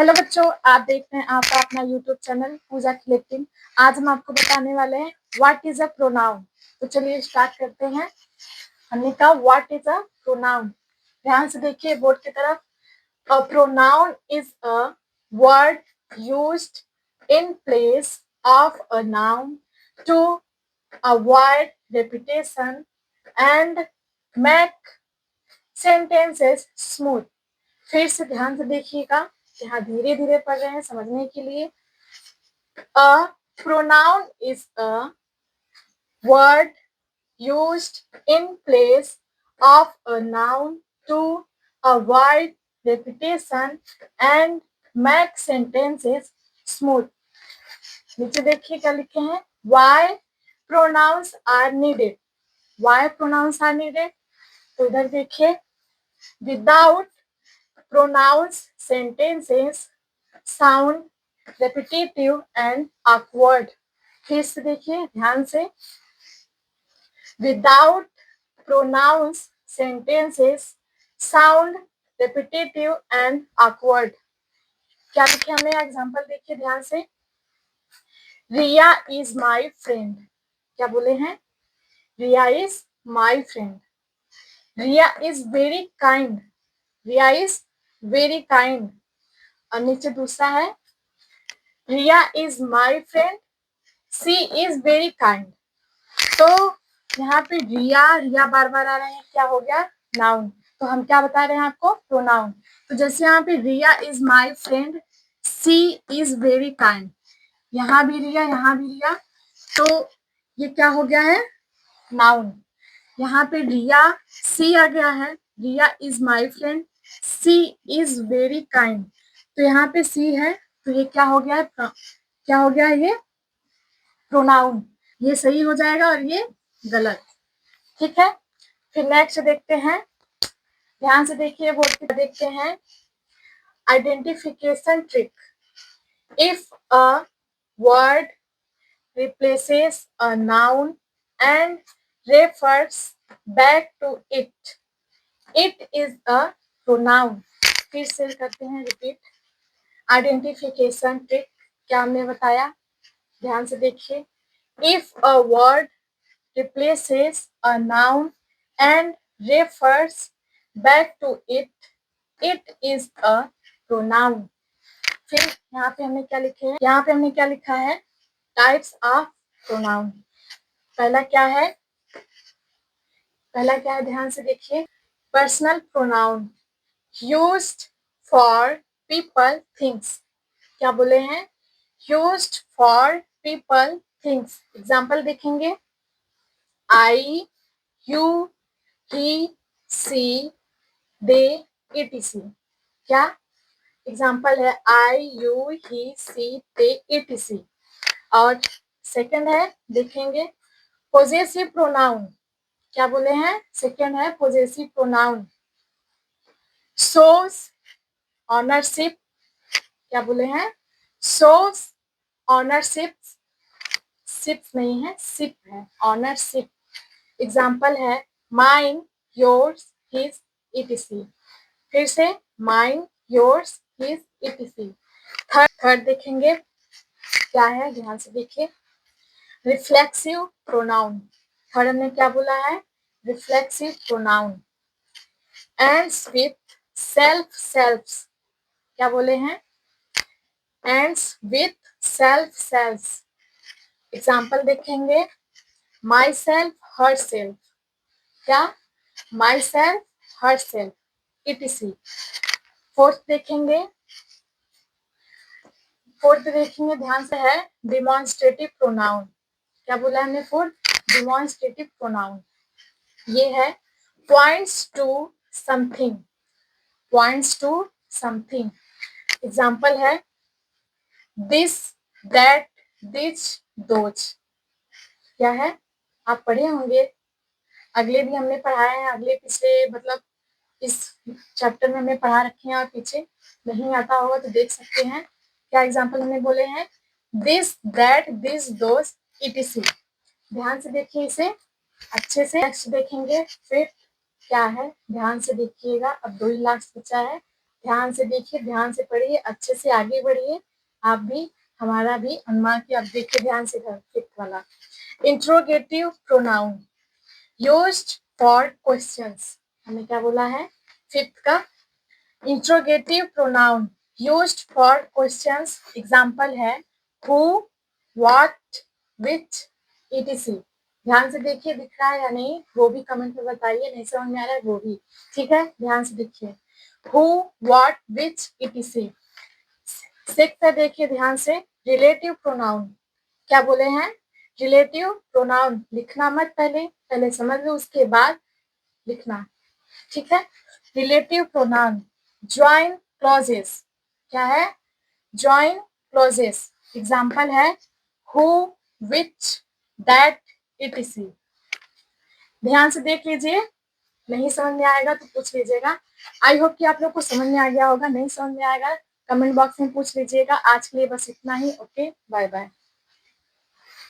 Hello बच्चों, आप देख रहे हैं आपका अपना यूट्यूब चैनल पूजा कलेक्टिव। आज हम आपको बताने वाले हैं व्हाट इज अ प्रोनाउन। तो चलिए स्टार्ट करते हैं। हमने कहा व्हाट इज अ प्रोनाउन। ध्यान से देखिए बोर्ड की तरफ। A pronoun is a word used in place of a noun to avoid repetition and make sentences smooth. फिर से ध्यान से देखिएगा, यहाँ धीरे धीरे पढ़ रहे हैं समझने के लिए। अ pronoun is a word used in place of a noun to avoid repetition and make sentences smooth। नीचे देखिए क्या लिखे हैं, why pronouns are needed। why pronouns are needed, तो इधर देखिए, without pronouns sentences sound repetitive and awkward। फिर से देखिए ध्यान से, without pronouns sentences sound repetitive and awkward। क्या लिखे हमने, एग्जांपल देखिए ध्यान से। Riya is my friend. क्या बोले हैं, Riya is my friend. Riya is very kind. Riya is very kind. और नीचे दूसरा है, Riya is my friend, she is very kind. तो यहाँ पे रिया रिया बार बार आ रहे हैं, क्या हो गया, नाउन। तो हम क्या बता रहे हैं आपको, प्रोनाउन। तो जैसे यहाँ पे Riya is my friend, she is very kind, यहाँ भी रिया यहाँ भी रिया, तो ये क्या हो गया है, नाउन। यहाँ पे रिया सी आ गया है, Riya is my friend, she is very kind, तो यहाँ पे सी है, तो ये क्या हो गया है, क्या हो गया है, ये प्रोनाउन। ये सही हो जाएगा और ये गलत। ठीक है, फिर नेक्स्ट देखते हैं। ध्यान से देखिए बोर्ड पे, देखते हैं identification trick. If a word replaces a noun and refers back to it, it is a pronoun। फिर से करते हैं रिपीट, आइडेंटिफिकेशन ट्रिक क्या हमने बताया, ध्यान से देखिए। If a word replaces a noun and refers back to it, it is a pronoun। फिर यहाँ पे हमने क्या लिखे हैं, यहाँ पे हमने क्या लिखा है, टाइप्स ऑफ प्रोनाउन। पहला क्या है, पहला क्या है, ध्यान से देखिए, personal pronoun used for people things. क्या बोले हैं, used for people things. Example देखेंगे, I, you, he, she, they, etc। क्या एग्जाम्पल है, I, you, he, she, they, etc। और सेकंड है, देखेंगे पोजेसिव प्रोनाउन। क्या बोले हैं, सेकंड है पोजेसिव प्रोनाउन, शोज ऑनरशिप। क्या बोले हैं, शोज ऑनरशिप, शिप नहीं है, शिप है, ऑनरशिप। एग्जाम्पल है, माइन, योर्स, हिज, etc। फिर से mine, yours, his, etc। Third देखेंगे क्या है, ध्यान से देखिए, रिफ्लेक्सिव प्रोनाउन। थर्ड हमने क्या बोला है, reflexive pronoun ends with self selfs. क्या बोले हैं, ends with self selfs. Example देखेंगे, माई सेल्फ, हर सेल्फ। क्या, myself, herself, etc। Fourth देखेंगे, फोर्थ देखेंगे ध्यान से, है डिमॉन्स्ट्रेटिव प्रोनाउन। क्या बोला हमने, फोर्थ डिमॉन्स्ट्रेटिव प्रोनाउन। ये है points to something, points to something. Example है, दिस, दैट, दिस, दोज। क्या है, आप पढ़े होंगे, अगले भी हमने पढ़ाए हैं, अगले पिछले मतलब इस चैप्टर में हमने पढ़ा रखे हैं, और पीछे नहीं आता होगा तो देख सकते हैं। क्या एग्जाम्पल हमने बोले हैं, this, that, this, those, etc। ध्यान से देखिए इसे अच्छे से। नेक्स्ट देखेंगे फिर क्या है, ध्यान से देखिएगा, अब 2 ही लास्ट बचा है। ध्यान से देखिए, ध्यान से पढ़िए, अच्छे से आगे बढ़िए। आप भी, हमारा भी अनुमान की आप देखिए ध्यान से इधर फिफ्थ वाला। Interrogative pronoun used for questions. हमने क्या बोला है फिफ्थ का? Interrogative pronoun used for questions. Example है हु, व्हाट, विच, etc। ध्यान से देखिए, दिख रहा है या नहीं वो भी कमेंट में बताइए, नहीं समझ में आ रहा है वो भी, ठीक है? ध्यान से देखिए, who, what, which, etc। Sixth है, देखिए ध्यान से, रिलेटिव प्रोनाउन। क्या बोले हैं? Relative pronoun. लिखना मत, पहले पहले समझ लो उसके बाद लिखना, ठीक है? Relative pronoun join clauses. क्या है? Join clauses. एग्जाम्पल है हु, विच, दैट, etc। ध्यान से देख लीजिए, नहीं समझ में आएगा तो पूछ लीजिएगा। आई होप कि आप लोग को समझ में आ गया होगा, नहीं समझ में आएगा कमेंट बॉक्स में पूछ लीजिएगा। आज के लिए बस इतना ही। Okay, bye bye.